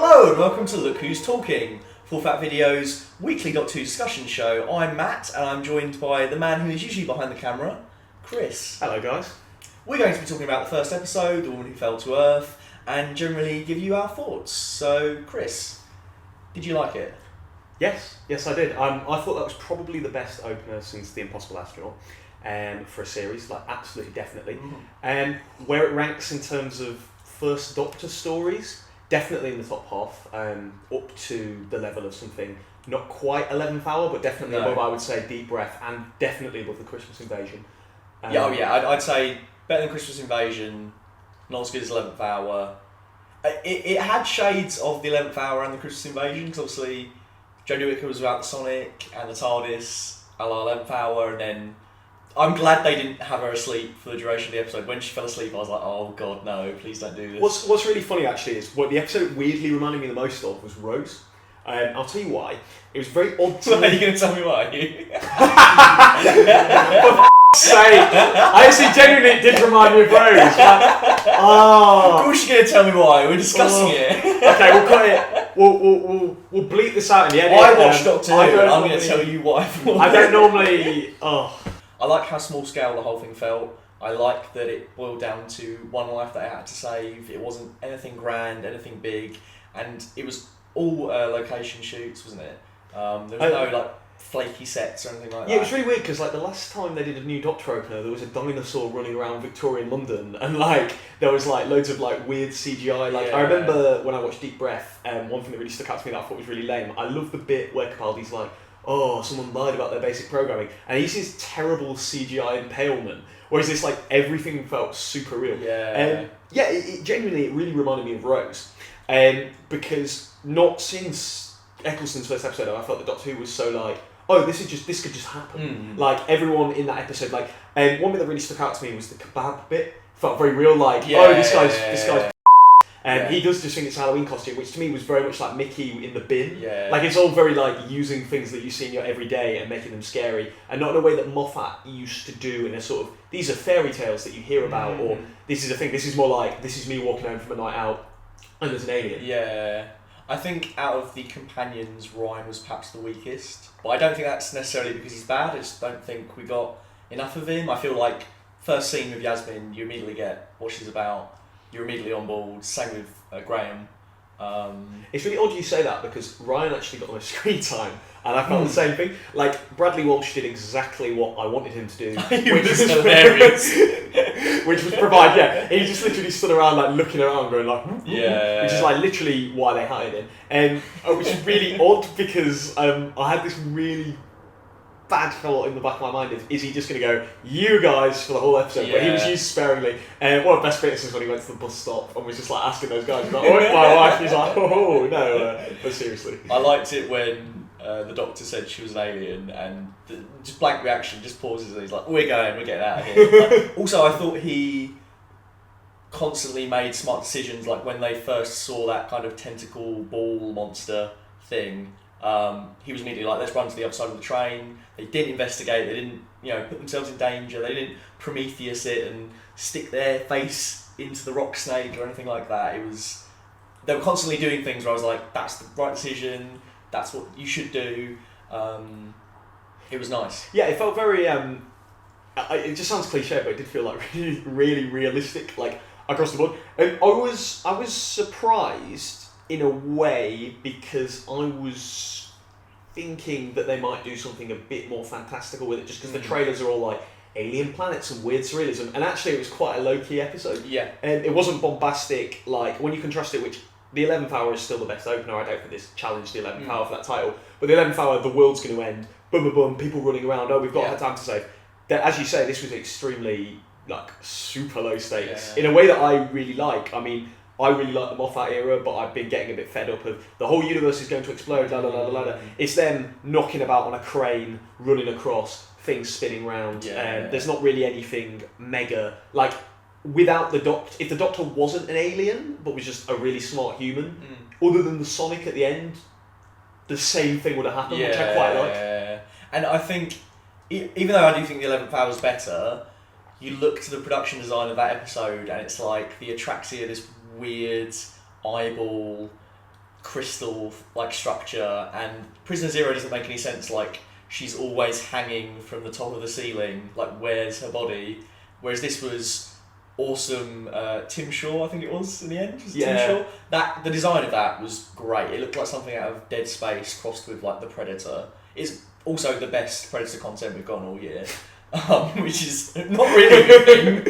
Hello and welcome to Look Who's Talking, Full Fat Video's weekly Doctor Who discussion show. I'm Matt and I'm joined by the man who is usually behind the camera, Chris. Hello guys. We're going to be talking about the first episode, The Woman Who Fell to Earth, and generally give you our thoughts. So, Chris, did you like it? Yes I did. I thought that was probably the best opener since The Impossible Astronaut for a series, like absolutely definitely. Where it ranks in terms of first Doctor stories, definitely in the top half, up to the level of something not quite 11th Hour, but definitely above, I would say, Deep Breath, and definitely above the Christmas Invasion. I'd say better than Christmas Invasion, not as good as 11th Hour. It had shades of the 11th Hour and the Christmas Invasion, because obviously Jodie Whittaker was about the Sonic and the TARDIS a la 11th Hour, and then I'm glad they didn't have her asleep for the duration of the episode. When she fell asleep, I was like, oh god, no, please don't do this. What's really funny actually is what the episode weirdly reminded me the most of was Rose. I'll tell you why. It was very odd to me. Are you going to tell me why? For sake! I actually genuinely did remind me of Rose. Of course you're going to tell me why. We're discussing it. Okay, we'll cut it. We'll bleep this out in the edit. I watched Doctor Who, and I'm going to tell you why. I don't normally. I like how small scale the whole thing felt. I like that it boiled down to one life that I had to save. It wasn't anything grand, anything big, and it was all location shoots, wasn't it? There was no like flaky sets or anything like that. Yeah, it was really weird because like the last time they did a new Doctor opener, there was a dinosaur running around Victorian London, and like there was like loads of like weird CGI. Like I remember when I watched Deep Breath, one thing that really stuck out to me that I thought was really lame. I love the bit where Capaldi's like, oh, someone lied about their basic programming, and he sees terrible CGI impalement, whereas this like everything felt super real. It genuinely, it really reminded me of Rose, because not since Eccleston's first episode I felt that Doctor Who was so like, oh, this could just happen. Like everyone in that episode, like, one bit that really stuck out to me was the kebab bit. Felt very real, like, this guy's. He does just think it's a Halloween costume, which to me was very much like Mickey in the bin. Like it's all very like using things that you see in your everyday and making them scary, and not in a way that Moffat used to do in a sort of, these are fairy tales that you hear about, or this is a thing. This is more like, this is me walking home from a night out and there's an alien. Yeah. I think out of the companions, Ryan was perhaps the weakest, but I don't think that's necessarily because he's bad. I just don't think we got enough of him. I feel like first scene with Yasmin, you immediately get what she's about. You're immediately on board. Same with Graham. It's really odd you say that because Ryan actually got no screen time, and I felt the same thing. Like Bradley Walsh did exactly what I wanted him to do, which was hilarious. Which was provide, he just literally stood around like looking around, going like, which is like literally why they hired him, and which is really odd because I had this really bad thought in the back of my mind is he just going to go, you guys, for the whole episode, but he was used sparingly. And one of the best bits is when he went to the bus stop and was just like asking those guys about, my wife, he's like, oh, no, but seriously. I liked it when the doctor said she was an alien, and just blank reaction, just pauses and he's like, we're getting out of here. Like, also, I thought he constantly made smart decisions, like when they first saw that kind of tentacle ball monster thing, he was immediately like, let's run to the other side of the train. They didn't investigate, they didn't put themselves in danger, they didn't Prometheus it and stick their face into the rock snake or anything like that. They were constantly doing things where I was like, that's the right decision, that's what you should do. It was nice. Yeah, it felt very, it just sounds cliche, but it did feel like really, really realistic, like across the board. And I was surprised in a way because I was thinking that they might do something a bit more fantastical with it, just because the trailers are all like alien planets and weird surrealism, and actually it was quite a low-key episode. And it wasn't bombastic, like when you contrast it, which the 11th Hour is still the best opener. I don't think this challenged the 11th Hour for that title, but the 11th Hour, the world's going to end, boom boom boom, people running around, we've got time to save. As you say, this was extremely like super low stakes in a way that I really like. I mean, I really like the Moffat era, but I've been getting a bit fed up of the whole universe is going to explode, la la la la la. It's them knocking about on a crane, running across, things spinning round. There's not really anything mega, like, without the Doctor, if the Doctor wasn't an alien, but was just a really smart human, other than the Sonic at the end, the same thing would have happened, which I quite like. And I think, even though I do think the 11th Hour is better, you look to the production design of that episode and it's like the atraxia, this weird eyeball crystal like structure, and Prisoner Zero doesn't make any sense. Like she's always hanging from the top of the ceiling. Like where's her body? Whereas this was awesome. Tim Shaw, I think it was in the end. Was it Yeah. Tim Shaw? The design of that was great. It looked like something out of Dead Space crossed with like the Predator. It's also the best Predator content we've gotten all year. Which is not really a good thing.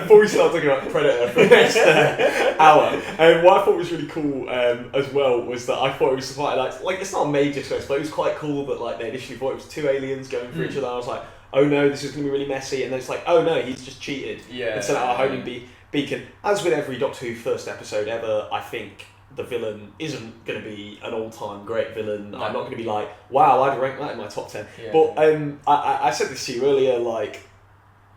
Before we start talking about Predator for the next hour, what I thought was really cool as well was that I thought it was quite like it's not a major twist, but it was quite cool that like they initially thought it was two aliens going for each other. I was like, oh no, this is going to be really messy, and then it's like, oh no, he's just cheated and sent out a homing beacon. As with every Doctor Who first episode ever, I think the villain isn't going to be an all-time great villain. No. I'm not going to be like, wow, I'd rank that in my top 10. Yeah. But I said this to you earlier, like,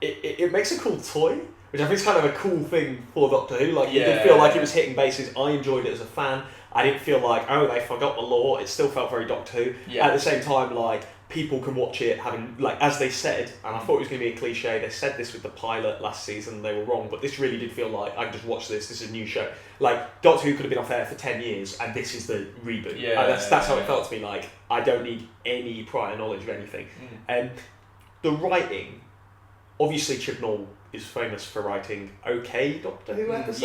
it makes a cool toy, which I think is kind of a cool thing for Doctor Who. Like, it did feel like it was hitting bases. I enjoyed it as a fan. I didn't feel like, oh, they forgot the lore. It still felt very Doctor Who. Yeah. At the same time, like, people can watch it having, like, as they said, and I thought it was going to be a cliche, they said this with the pilot last season, they were wrong, but this really did feel like, I can just watch this is a new show. Like, Doctor Who could have been off air for 10 years, and this is the reboot. That's how it felt to me, like, I don't need any prior knowledge of anything. The writing, obviously Chibnall is famous for writing okay Doctor Who episodes.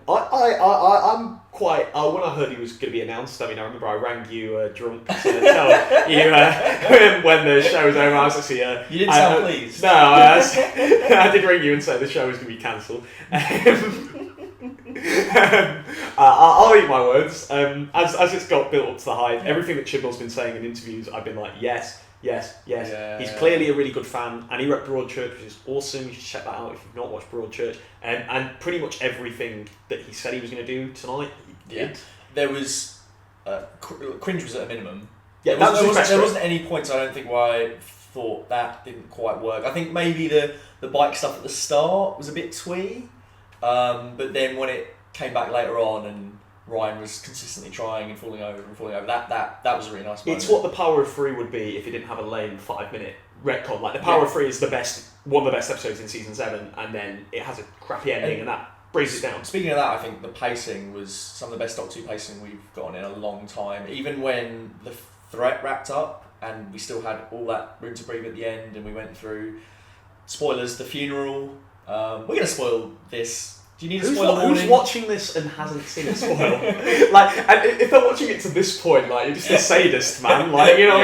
I'm quite. When I heard he was going to be announced, I mean, I remember I rang you drunk to tell you when the show was over. I was actually. You didn't sound pleased. No, I did ring you and say the show was going to be cancelled. I'll eat my words. As it's got built up to the hype, everything that Chibnall's been saying in interviews, I've been like, yes. He's clearly a really good fan, and he wrote Broadchurch, which is awesome. You should check that out if you've not watched Broadchurch. And pretty much everything that he said he was going to do tonight, he did. There was cringe was at a minimum. Yeah, there wasn't any points I don't think where I thought that didn't quite work. I think maybe the bike stuff at the start was a bit twee, but then when it came back later on and Ryan was consistently trying and falling over, that was a really nice moment. It's what the Power of Three would be if it didn't have a lame 5-minute retcon. Like, the Power of Three is one of the best episodes in season 7, and then it has a crappy ending, and that brings it down. Speaking of that, I think the pacing was some of the best Doctor Who pacing we've gotten in a long time. Even when the threat wrapped up and we still had all that room to breathe at the end, and we went through spoilers, the funeral. We're going to spoil this. Do you need a spoiler warning? Who's watching this and hasn't seen it spoil? Like, and if they're watching it to this point, like, you're just a sadist, man. Like, you know,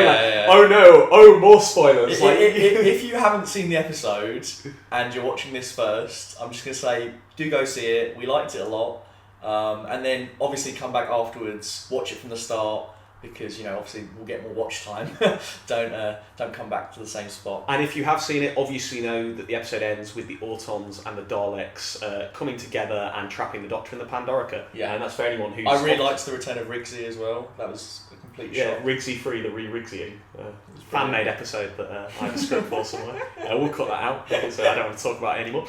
oh no, oh, more spoilers. If you haven't seen the episode and you're watching this first, I'm just going to say, do go see it. We liked it a lot. And then obviously come back afterwards, watch it from the start, because, you know, obviously we'll get more watch time. Don't come back to the same spot. And if you have seen it, obviously know that the episode ends with the Autons and the Daleks coming together and trapping the Doctor in the Pandorica. Yeah, and that's for anyone who's... I really liked the return of Rigsy as well. That was a complete shock. Yeah, Rigsy free, the re-Rigsying. Fan-made episode that I have a script for somewhere. We'll cut that out because I don't want to talk about it anymore.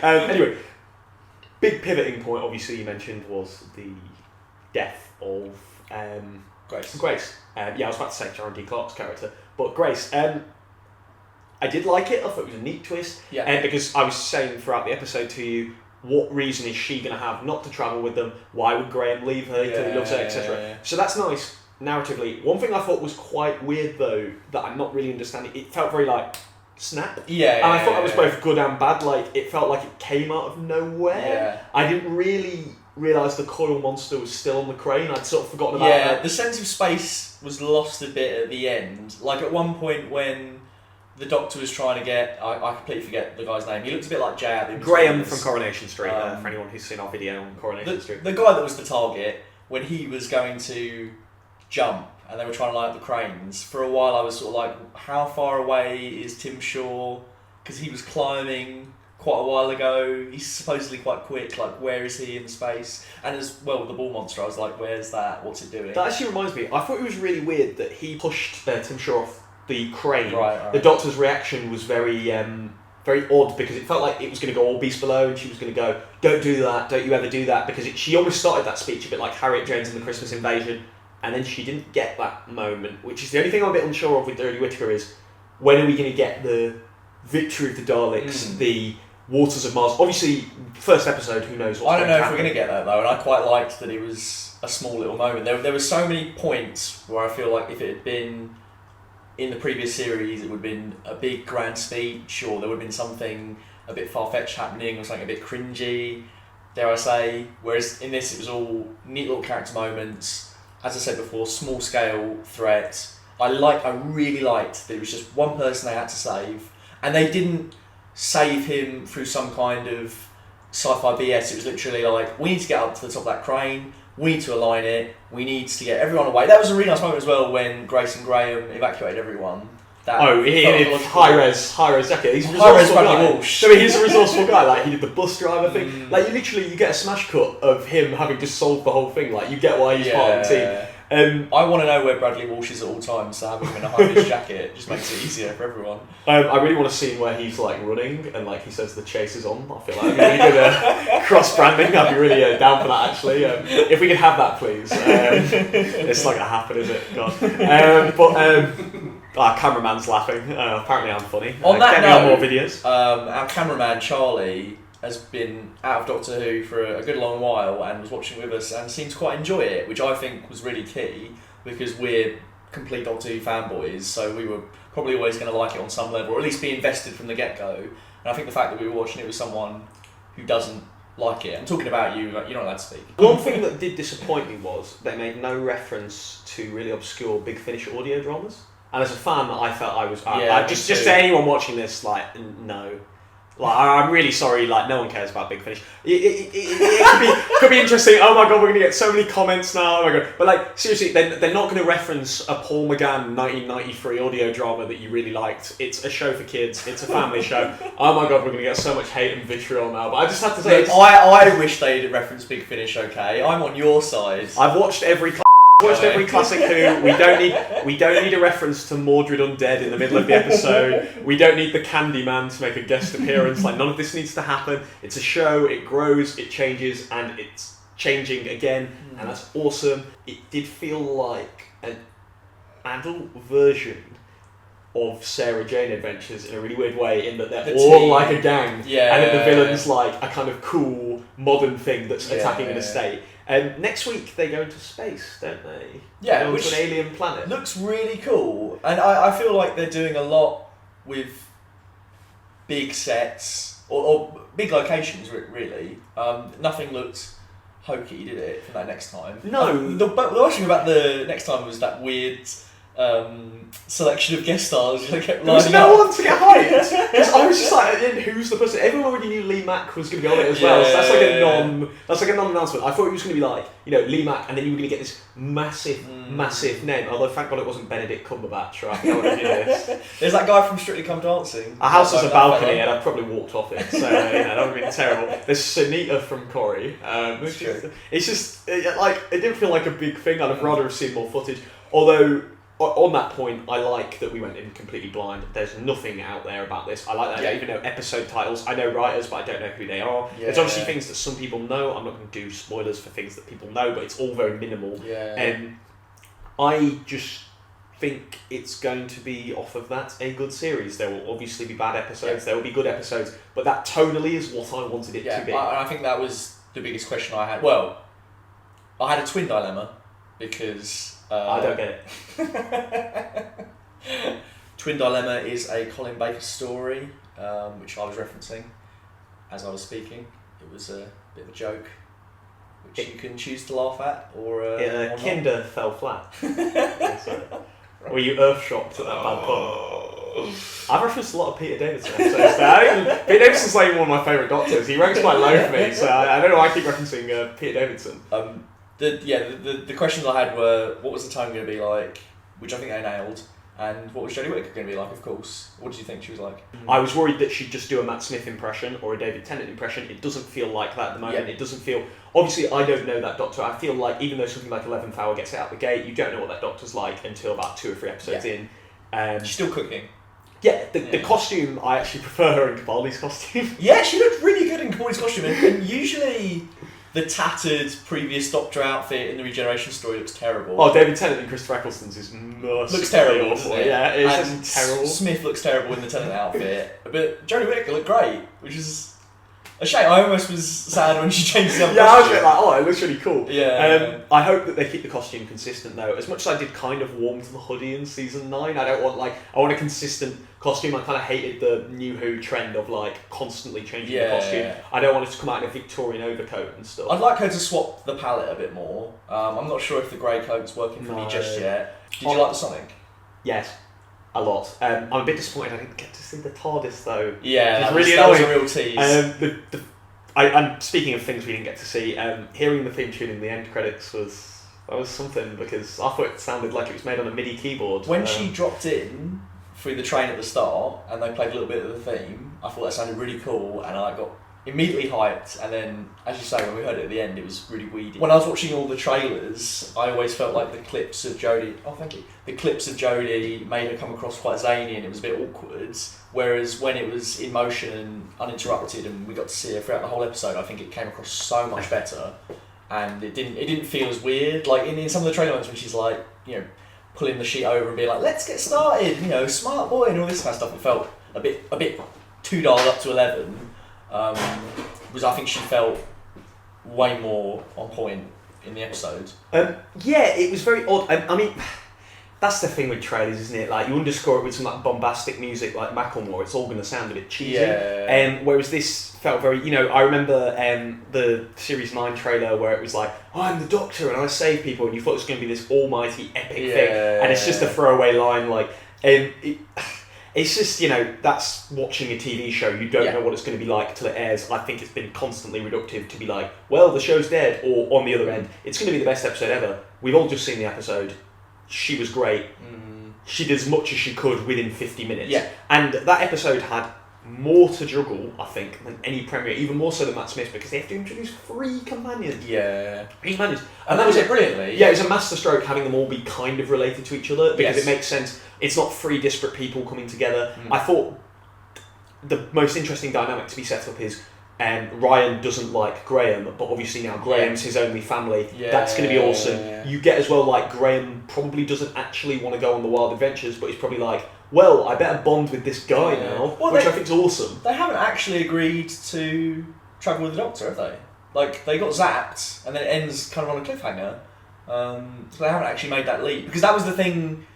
Anyway, big pivoting point, obviously, you mentioned, was the death of Grace. I was about to say Sharon D. Clark's character, but Grace. I did like it. I thought it was a neat twist. Yeah. Because I was saying throughout the episode to you, what reason is she going to have not to travel with them? Why would Graham leave her? He loves her, etc. Yeah. So that's nice narratively. One thing I thought was quite weird, though, that I'm not really understanding. It felt very like snap. And I thought that was both good and bad. Like, it felt like it came out of nowhere. Yeah. I didn't really realise the coil monster was still on the crane. I'd sort of forgotten about it. Yeah, the sense of space was lost a bit at the end. Like, at one point when the Doctor was trying to get... I completely forget the guy's name. He looked a bit like Jay. Graham from Coronation Street, for anyone who's seen our video on Coronation Street. The guy that was the target, when he was going to jump and they were trying to light up the cranes, for a while I was sort of like, how far away is Tim Shaw? Because he was climbing quite a while ago. He's supposedly quite quick. Like, where is he in space? And as well, the ball monster, I was like, where's that? What's it doing? That actually reminds me, I thought it was really weird that he pushed Tim Shaw off the crane. Right. The Doctor's reaction was very very odd, because it felt like it was going to go all beast below, and she was going to go, don't do that, don't you ever do that, because she almost started that speech a bit like Harriet Jones in the Christmas Invasion, and then she didn't get that moment, which is the only thing I'm a bit unsure of with Jodie Whittaker is, when are we going to get the victory of the Daleks, the Waters of Mars. Obviously, first episode, who knows what's I don't know if happen. we're going to get that though, and I quite liked that it was a small little moment. There were so many points where I feel like if it had been in the previous series, it would have been a big grand speech, or there would have been something a bit far-fetched happening, or something a bit cringy, dare I say. Whereas in this, it was all neat little character moments. As I said before, small-scale threats. I really liked that it was just one person they had to save, and they didn't save him through some kind of sci-fi BS. It was literally like, we need to get up to the top of that crane, we need to align it, we need to get everyone away. That was a really nice moment as well when Grace and Graham evacuated everyone. High-res jacket. He's a High-res resourceful Bradley guy. Walsh. I mean, he's a resourceful guy. Like, he did the bus driver thing. Like, you get a smash cut of him having just solved the whole thing. Like, you get why he's part of the team. I want to know where Bradley Walsh is at all times, so having him in a high-vis jacket just makes it easier for everyone. I really want a scene where he's like running and like he says the chase is on. I feel like that'd be really good cross-branding. I'd be really down for that actually. If we could have that, please. It's not gonna happen, is it? God. Our cameraman's laughing. Apparently, I'm funny. On that get me note, on more videos. Our cameraman Charlie has been out of Doctor Who for a good long while and was watching with us and seemed to quite enjoy it, which I think was really key because we're complete Doctor Who fanboys, so we were probably always going to like it on some level, or at least be invested from the get-go. And I think the fact that we were watching it with someone who doesn't like it, I'm talking about you, like, you're not allowed to speak. One thing that did disappoint me was they made no reference to really obscure Big Finish audio dramas. And as a fan, I felt I was... just to anyone watching this, like, no. Like, I'm really sorry, like, no one cares about Big Finish. It could be interesting. Oh my god, we're going to get so many comments now. Oh my god. But, like, seriously, they're not going to reference a Paul McGann 1993 audio drama that you really liked. It's a show for kids. It's a family show. Oh my god, we're going to get so much hate and vitriol now. But I just have to say... I wish they'd reference Big Finish, okay? I'm on your side. I've watched every classic Who. We don't need a reference to Mordred Undead in the middle of the episode. We don't need the Candyman to make a guest appearance. Like, none of this needs to happen. It's a show, it grows, it changes, and it's changing again, and that's awesome. It did feel like an adult version of Sarah Jane Adventures in a really weird way, in that they're all like a gang, and that the villain's like a kind of cool modern thing that's attacking an estate. And next week they go into space, don't they? Yeah, they go to an alien planet. Looks really cool, and I feel like they're doing a lot with big sets or big locations. Really, nothing looked hokey, did it? For that next time, no. The worst thing about the next time was that weird selection of guest stars. They kept there was lining no up. one to get hyped. Because I was just like, who's the person? Everyone already knew Lee Mack was going to be on it as well. So that's like a non-announcement. I thought it was going to be like, Lee Mack, and then you were going to get this massive name. Although thank God it wasn't Benedict Cumberbatch. Right? I would have this. There's that guy from Strictly Come Dancing. Our house has a balcony, and I've probably walked off it. So that would have been terrible. There's Sunita from Corrie. It's just like it didn't feel like a big thing. I'd have rather have seen more footage. Although, on that point, I like that we went in completely blind. There's nothing out there about this. I like that. I even know episode titles. I know writers, but I don't know who they are. There's obviously things that some people know. I'm not going to do spoilers for things that people know, but it's all very minimal. And I just think it's going to be, off of that, a good series. There will obviously be bad episodes. There will be good episodes, but that tonally is what I wanted it to be. I think that was the biggest question I had. Well, I had a twin dilemma because... I don't get it. Twin Dilemma is a Colin Baker story, which I was referencing as I was speaking. It was a bit of a joke, which you can choose to laugh at or Kinder fell flat. Were you earth shocked at that bad pun? I've referenced a lot of Peter Davidson episodes. Peter Davidson's like one of my favourite Doctors. He ranks quite low for me, so I don't know why I keep referencing Peter Davidson. The questions I had were, what was the tone going to be like, which I think they nailed, and what was Jodie Whittaker going to be like, of course. What did you think she was like? I was worried that she'd just do a Matt Smith impression or a David Tennant impression. It doesn't feel like that at the moment. It doesn't feel... Obviously, I don't know that Doctor. I feel like even though something like 11th Hour gets it out the gate, you don't know what that Doctor's like until about 2 or 3 episodes in. She's still cooking. Yeah, the costume, I actually prefer her in Capaldi's costume. Yeah, she looked really good in Capaldi's costume, and usually... The tattered previous Doctor outfit in the Regeneration story looks terrible. Oh, David Tennant and Christopher Eccleston's is looks terrible, awful. Yeah, it's and just terrible. Smith looks terrible in the Tennant outfit, but Jodie Whittaker looked great, which is A shame. I almost was sad when she changed the Yeah, I was a bit like, oh, it looks really cool. Yeah. I hope that they keep the costume consistent though. As much as I did kind of warm to the hoodie in season 9, I want a consistent costume. I kind of hated the New Who trend of like constantly changing the costume. I don't want it to come out in a Victorian overcoat and stuff. I'd like her to swap the palette a bit more. I'm not sure if the grey coat's working for me just yet. Did you like the Sonic? Yes. A lot. I'm a bit disappointed I didn't get to see the TARDIS though. Yeah, that was a real tease. And speaking of things we didn't get to see, hearing the theme tune in the end credits was something, because I thought it sounded like it was made on a MIDI keyboard. When she dropped in through the train at the start and they played a little bit of the theme, I thought that sounded really cool, and I got immediately hyped. And then, as you say, when we heard it at the end, it was really weedy. When I was watching all the trailers, I always felt like the clips of Jodie. Oh, thank you. The clips of Jodie made her come across quite zany, and it was a bit awkward. Whereas when it was in motion and uninterrupted, and we got to see her throughout the whole episode, I think it came across so much better, and it didn't feel as weird. Like in some of the trailer moments when she's like, pulling the sheet over and being like, "Let's get started," smart boy, and all this kind of stuff. It felt a bit too dialed up to 11. Because I think she felt way more on point in the episode. It was very odd. I mean, that's the thing with trailers, isn't it? Like, you underscore it with some like bombastic music like Macklemore, it's all going to sound a bit cheesy. Yeah. Whereas this felt very, I remember the Series 9 trailer where it was like, I'm the Doctor and I save people, and you thought it was going to be this almighty epic thing, and it's just a throwaway line, like, it's just, that's watching a TV show. You don't know what it's going to be like till it airs. I think it's been constantly reductive to be like, well, the show's dead, or on the other end, it's going to be the best episode ever. We've all just seen the episode. She was great. She did as much as she could within 50 minutes. Yeah. And that episode had more to juggle, I think, than any premiere, even more so than Matt Smith, because they have to introduce 3 companions. Yeah. 3 companions. And that was it brilliantly. Yeah, it was a masterstroke having them all be kind of related to each other, because Yes. it makes sense. It's not 3 disparate people coming together. I thought the most interesting dynamic to be set up is Ryan doesn't like Graham, but obviously now Graham's his only family. That's going to be awesome. You get as well, like, Graham probably doesn't actually want to go on the wild adventures, but he's probably like, well, I better bond with this guy now, which I think's awesome. They haven't actually agreed to travel with the Doctor, have they? Like, they got zapped, and then it ends kind of on a cliffhanger. So they haven't actually made that leap. Because that was the thing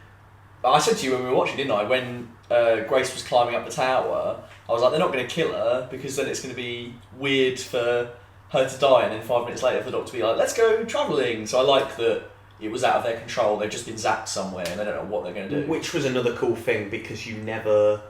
I said to you when we were watching, didn't I? When Grace was climbing up the tower, I was like, they're not going to kill her, because then it's going to be weird for her to die, and then 5 minutes later for the Doctor to be like, let's go travelling. So I like that it was out of their control. They've just been zapped somewhere, and they don't know what they're going to do. Which was another cool thing, because you never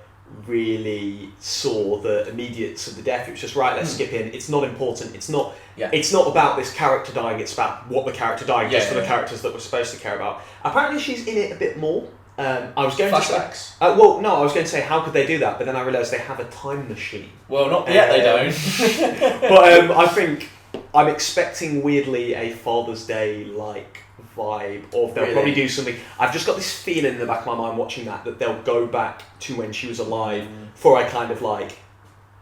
really saw the immediates of the death. It was just, right, let's skip in. It's not important. It's not about this character dying. It's about what the character died, just for the characters that we're supposed to care about. Apparently she's in it a bit more. I was going Flashbacks? to say, I was going to say, how could they do that? But then I realised they have a time machine. Well, not yet, they don't. But I think I'm expecting weirdly a Father's Day like vibe, or they'll probably do something. I've just got this feeling in the back of my mind watching that they'll go back to when she was alive for a kind of like,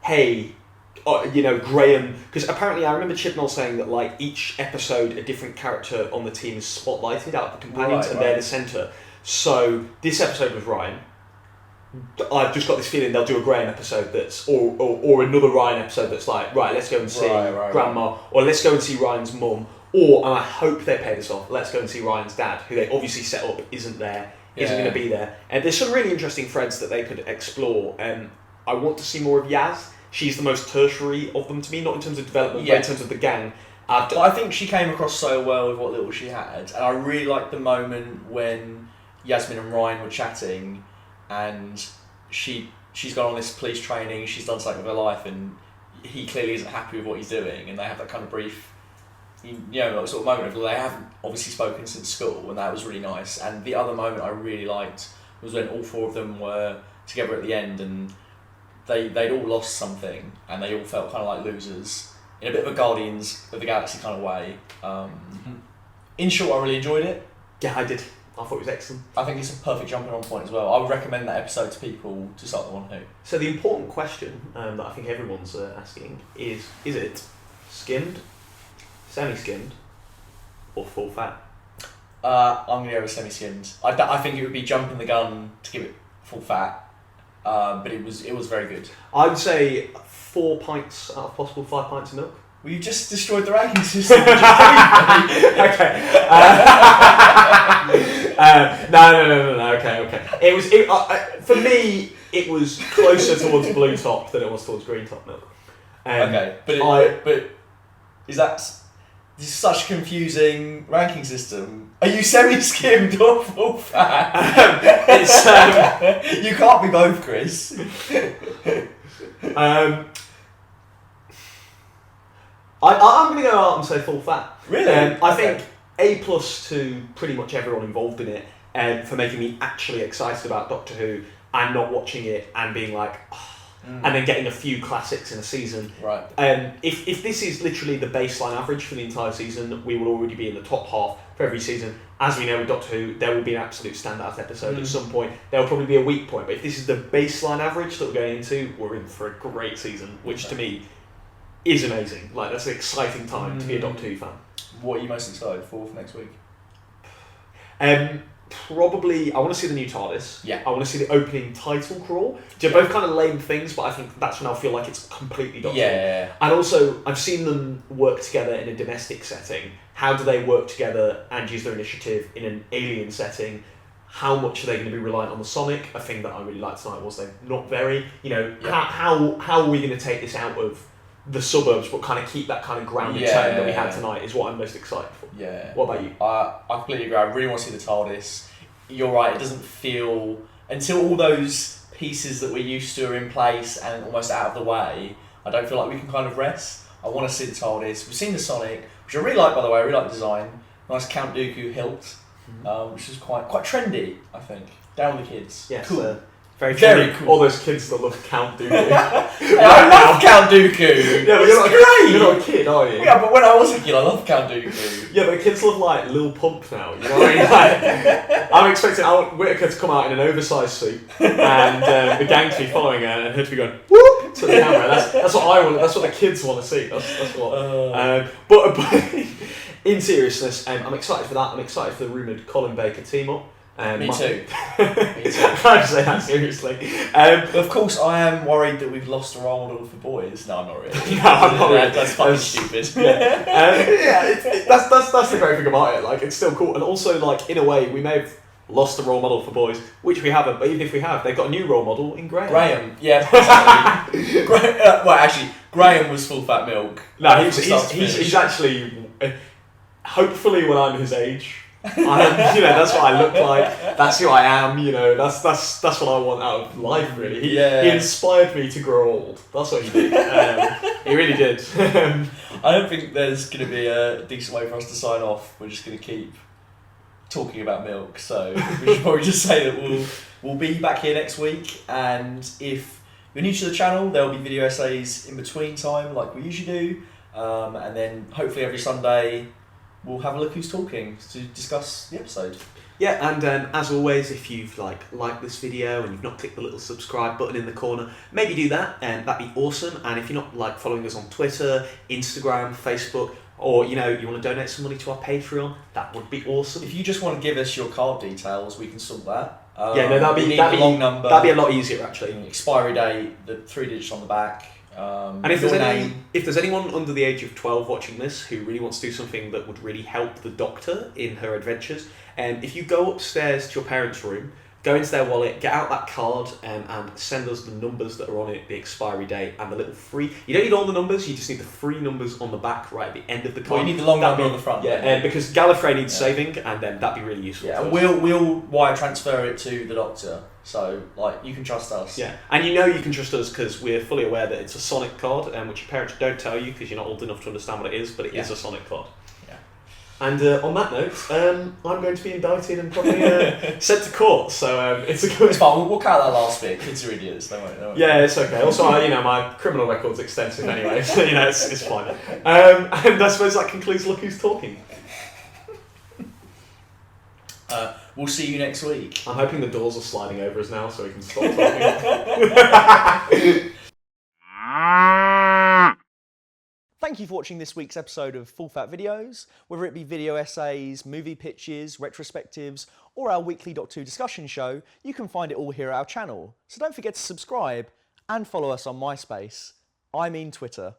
hey, Graham, because apparently I remember Chibnall saying that like each episode a different character on the team is spotlighted out of the companions, and they're the centre. So this episode was Ryan. I've just got this feeling they'll do a Graham episode that's, or another Ryan episode that's like, right, let's go and see Grandma, or let's go and see Ryan's mum, or, and I hope they pay this off, let's go and see Ryan's dad, who they obviously set up isn't there, isn't going to be there. And there's some really interesting threads that they could explore. I want to see more of Yaz. She's the most tertiary of them to me, not in terms of development, but in terms of the gang. But I think she came across so well with what little she had, and I really liked the moment when Yasmin and Ryan were chatting, and she's gone on this police training, she's done something with her life, and he clearly isn't happy with what he's doing, and they have that kind of brief, sort of moment of they haven't obviously spoken since school, and that was really nice. And the other moment I really liked was when all 4 of them were together at the end, and they'd all lost something, and they all felt kind of like losers in a bit of a Guardians of the Galaxy kind of way. In short, I really enjoyed it. Yeah, I did. I thought it was excellent. I think it's a perfect jumping on point as well. I would recommend that episode to people to start the One Who. So the important question that I think everyone's asking is it skimmed, semi-skimmed, or full fat? I'm going to go with semi-skimmed. I think it would be jumping the gun to give it full fat. but it was very good. I would say 4 pints out of possible 5 pints of milk. Well, you just destroyed the ranking system. Okay. No. Okay. It was for me. It was closer towards blue top than it was towards green top milk. Okay, but is that this is such a confusing ranking system? Are you semi-skimmed or full fat? You can't be both, Chris. I'm going to go out and say full fat. Really? I think A+ to pretty much everyone involved in it, for making me actually excited about Doctor Who and not watching it and being like, and then getting a few classics in a season. Right. If this is literally the baseline average for the entire season, we will already be in the top half for every season. As we know with Doctor Who, there will be an absolute standout episode at some point. There will probably be a weak point, but if this is the baseline average that we're going into, we're in for a great season, which to me is amazing. Like, that's an exciting time to be a Doctor Who fan. What are you most excited for next week? Probably, I want to see the new TARDIS. Yeah. I want to see the opening title crawl. They're both kind of lame things, but I think that's when I'll feel like it's completely Doctor Who. Yeah. And also, I've seen them work together in a domestic setting. How do they work together and use their initiative in an alien setting? How much are they going to be reliant on the sonic? A thing that I really liked tonight was they're not very. How are we going to take this out of the suburbs, but kind of keep that kind of grounded tone that we had tonight is what I'm most excited for. Yeah. What about you? I completely agree. I really want to see the TARDIS. You're right, it doesn't feel... Until all those pieces that we're used to are in place and almost out of the way, I don't feel like we can kind of rest. I want to see the TARDIS. We've seen the Sonic, which I really like, by the way. I really like the design. Nice Count Dooku hilt, which is quite trendy, I think. Down with the kids. Yes. Cool. Very cool. All those kids that love Count Dooku. I love Count Dooku. Yeah, but you're not a kid, are you? Yeah, but when I was a kid, I loved Count Dooku. Yeah, but kids love like Lil Pump now. You know what I mean? Like, I'm expecting Whittaker to come out in an oversized suit and the gang to be following her and her to be going whoop to the camera. That's what I want. That's what the kids want to see. That's what. But in seriousness, I'm excited for that. I'm excited for the rumoured Colin Baker team up. Me too. Can't say that seriously. Of course, I am worried that we've lost a role model for boys. No, I'm not really. No, I'm not really. That's fucking stupid. That's the great thing about it. Like, it's still cool, and also, like, in a way, we may have lost a role model for boys, which we haven't. But even if we have, they've got a new role model in Graham. Yeah. Exactly. Well, actually, Graham was full fat milk. No, he's actually. Hopefully, when I'm his age. That's what I look like. That's who I am. That's what I want out of life. Really, he inspired me to grow old. That's what he did. He really did. I don't think there's going to be a decent way for us to sign off. We're just going to keep talking about milk. So we should probably just say that we'll be back here next week. And if you're new to the channel, there will be video essays in between time, like we usually do. And then hopefully every Sunday, we'll have a look who's talking to discuss the episode. Yeah, and as always, if you've liked this video and you've not clicked the little subscribe button in the corner, maybe do that, and that'd be awesome. And if you're not following us on Twitter, Instagram, Facebook, or you want to donate some money to our Patreon, that would be awesome. If you just want to give us your card details, we can sort that. That'd be the long number. That'd be a lot easier actually. Expiry date, the 3 digits on the back. And if there's anyone under the age of 12 watching this who really wants to do something that would really help the Doctor in her adventures, if you go upstairs to your parents' room, go into their wallet, get out that card, and send us the numbers that are on it, the expiry date, and the little free... You don't need all the numbers, you just need the free numbers on the back right at the end of the card. Well, you need the long number on the front. Yeah, because Gallifrey needs saving, and then that'd be really useful. Yeah, and we'll wire transfer it to the Doctor. So, you can trust us. Yeah, and you can trust us because we're fully aware that it's a Sonic card, which your parents don't tell you because you're not old enough to understand what it is, but it is a Sonic card. Yeah. And on that note, I'm going to be indicted and probably sent to court, so it's a good... It's fine, we'll cut that last bit. Kids are idiots, they won't. Yeah, it's okay. Also, my criminal record's extensive anyway, so, it's fine. And I suppose that concludes Look Who's Talking. We'll see you next week. I'm hoping the doors are sliding over us now so we can stop talking. Thank you for watching this week's episode of Full Fat Videos. Whether it be video essays, movie pitches, retrospectives, or our weekly Doctor Who discussion show, you can find it all here at our channel. So don't forget to subscribe and follow us on MySpace. I mean Twitter.